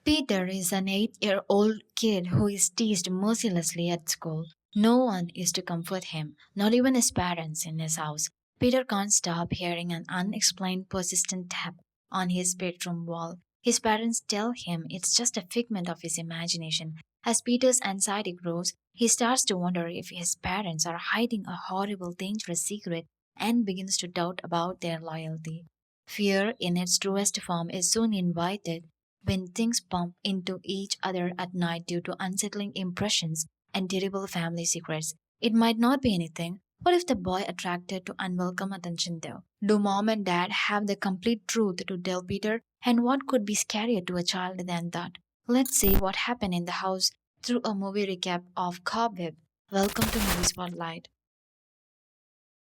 Peter is an 8-year-old kid who is teased mercilessly at school. No one is to comfort him, not even his parents in his house. Peter can't stop hearing an unexplained persistent tap on his bedroom wall. His parents tell him it's just a figment of his imagination. As Peter's anxiety grows, he starts to wonder if his parents are hiding a horrible, dangerous secret and begins to doubt about their loyalty. Fear, in its truest form, is soon invited when things bump into each other at night due to unsettling impressions and terrible family secrets. It might not be anything. What if the boy attracted to unwelcome attention though? Do mom and dad have the complete truth to tell Peter? And what could be scarier to a child than that? Let's see what happened in the house through a movie recap of Cobweb. Welcome to Movie Spotlight.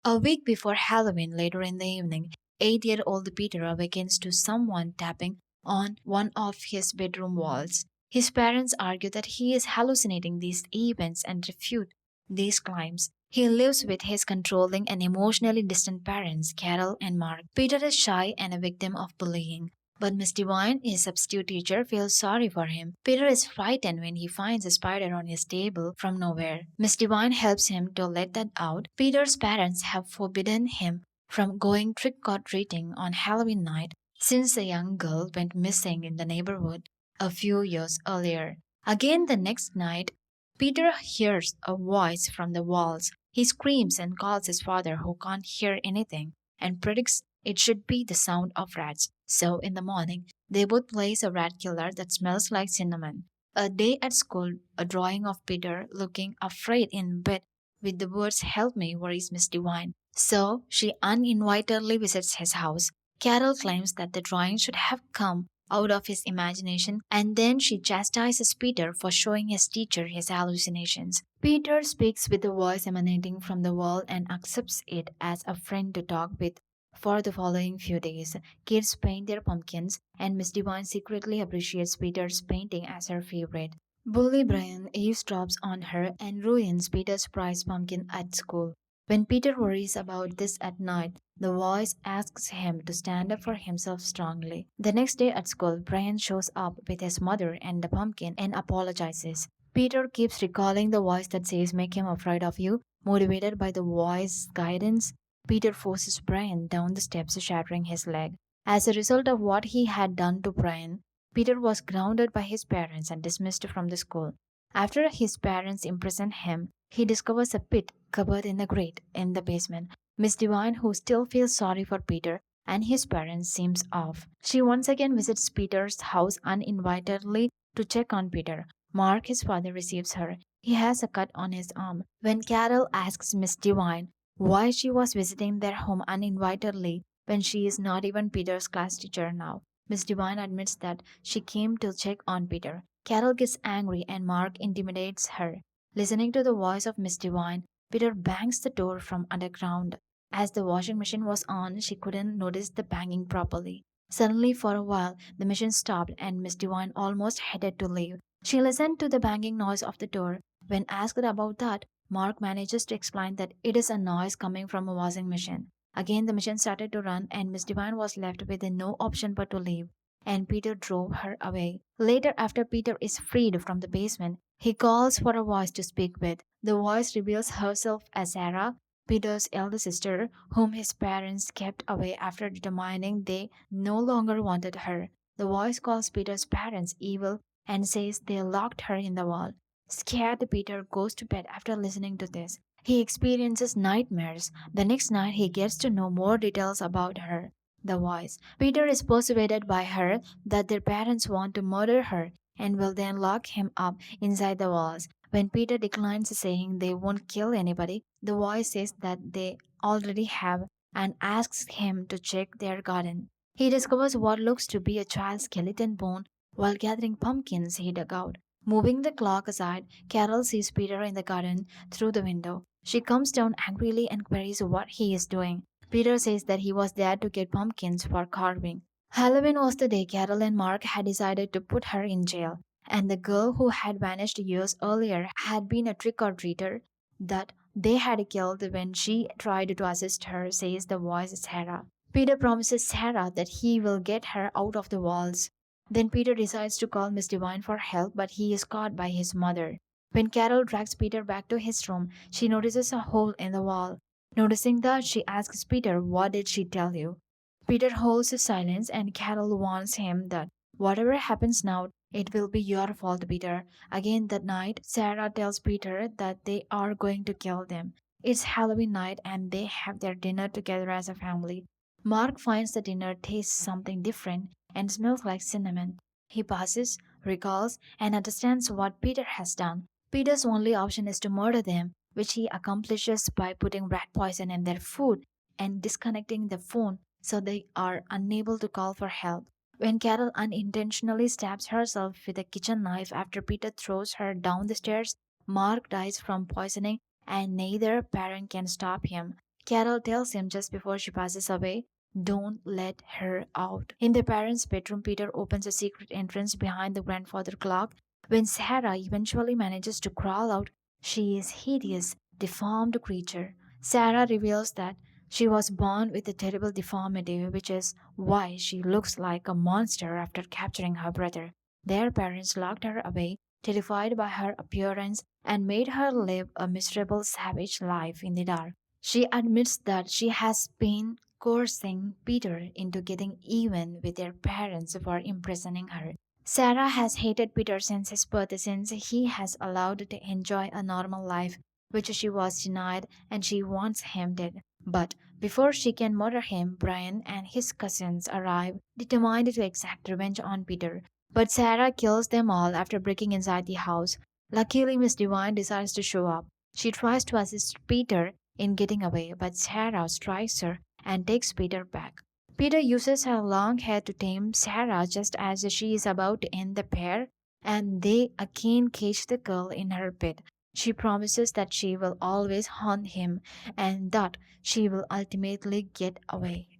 A week before Halloween, later in the evening, 8-year-old Peter awakens to someone tapping on one of his bedroom walls. His parents argue that he is hallucinating these events and refute these claims. He lives with his controlling and emotionally distant parents, Carol and Mark. Peter is shy and a victim of bullying. But Miss Devine, his substitute teacher, feels sorry for him. Peter is frightened when he finds a spider on his table from nowhere. Miss Devine helps him to let that out. Peter's parents have forbidden him from going trick or treating on Halloween night since a young girl went missing in the neighborhood a few years earlier. Again the next night, Peter hears a voice from the walls. He screams and calls his father, who can't hear anything, and predicts it should be the sound of rats. So in the morning, they both place a rat killer that smells like cinnamon. A day at school, a drawing of Peter looking afraid in bed with the words "Help me" worries Miss Devine. So she uninvitedly visits his house. Carol claims that the drawing should have come out of his imagination, and then she chastises Peter for showing his teacher his hallucinations. Peter speaks with a voice emanating from the wall and accepts it as a friend to talk with for the following few days. Kids paint their pumpkins, and Miss Devine secretly appreciates Peter's painting as her favorite. Bully Brian eavesdrops on her and ruins Peter's prize pumpkin at school. When Peter worries about this at night, the voice asks him to stand up for himself strongly. The next day at school, Brian shows up with his mother and the pumpkin and apologizes. Peter keeps recalling the voice that says, "Make him afraid of you." Motivated by the voice's guidance, Peter forces Brian down the steps, shattering his leg. As a result of what he had done to Brian, Peter was grounded by his parents and dismissed from the school. After his parents imprison him, he discovers a pit cupboard in the grate in the basement. Miss Devine, who still feels sorry for Peter and his parents, seems off. She once again visits Peter's house uninvitedly to check on Peter. Mark, his father, receives her. He has a cut on his arm. When Carol asks Miss Devine why she was visiting their home uninvitedly when she is not even Peter's class teacher now, Miss Devine admits that she came to check on Peter. Carol gets angry and Mark intimidates her. Listening to the voice of Miss Devine, Peter bangs the door from underground. As the washing machine was on, she couldn't notice the banging properly. Suddenly, for a while, the machine stopped and Miss Devine almost headed to leave. She listened to the banging noise of the door. When asked about that, Mark manages to explain that it is a noise coming from a washing machine. Again, the machine started to run, and Miss Devine was left with no option but to leave, and Peter drove her away. Later, after Peter is freed from the basement, he calls for a voice to speak with. The voice reveals herself as Sarah, Peter's elder sister, whom his parents kept away after determining they no longer wanted her. The voice calls Peter's parents evil and says they locked her in the wall. Scared, Peter goes to bed after listening to this. He experiences nightmares. The next night, he gets to know more details about her. The voice. Peter is persuaded by her that their parents want to murder her and will then lock him up inside the walls. When Peter declines, saying they won't kill anybody, the voice says that they already have and asks him to check their garden. He discovers what looks to be a child's skeleton bone while gathering pumpkins he dug out. Moving the clock aside, Carol sees Peter in the garden through the window. She comes down angrily and queries what he is doing. Peter says that he was there to get pumpkins for carving. Halloween was the day Carol and Mark had decided to put her in jail, and the girl who had vanished years earlier had been a trick or treater that they had killed when she tried to assist her, says the voice Sarah. Peter promises Sarah that he will get her out of the walls Then Peter decides to call Miss Divine for help, but he is caught by his mother. When Carol drags Peter back to his room, she notices a hole in the wall. Noticing that, she asks Peter, "What did she tell you?" Peter holds his silence, and Carol warns him that whatever happens now, it will be your fault, Peter. Again that night, Sarah tells Peter that they are going to kill them. It's Halloween night and they have their dinner together as a family. Mark finds the dinner tastes something different and smells like cinnamon. He passes, recalls, and understands what Peter has done. Peter's only option is to murder them, which he accomplishes by putting rat poison in their food and disconnecting the phone so they are unable to call for help. When Carol unintentionally stabs herself with a kitchen knife after Peter throws her down the stairs, Mark dies from poisoning and neither parent can stop him. Carol tells him just before she passes away, "Don't let her out." In the parents' bedroom, Peter opens a secret entrance behind the grandfather clock. When Sarah eventually manages to crawl out, she is hideous, deformed creature. Sarah reveals that she was born with a terrible deformity, which is why she looks like a monster after capturing her brother. Their parents locked her away, terrified by her appearance, and made her live a miserable savage life in the dark. She admits that she has been coercing Peter into getting even with their parents for imprisoning her. Sarah has hated Peter since his birth, since he has allowed to enjoy a normal life, which she was denied, and she wants him dead. But before she can murder him, Brian and his cousins arrive, determined to exact revenge on Peter. But Sarah kills them all after breaking inside the house. Luckily, Miss Divine decides to show up. She tries to assist Peter in getting away, but Sarah strikes her and takes Peter back. Peter uses her long hair to tame Sarah just as she is about to end the pair, and they again cage the girl in her bed. She promises that she will always haunt him and that she will ultimately get away.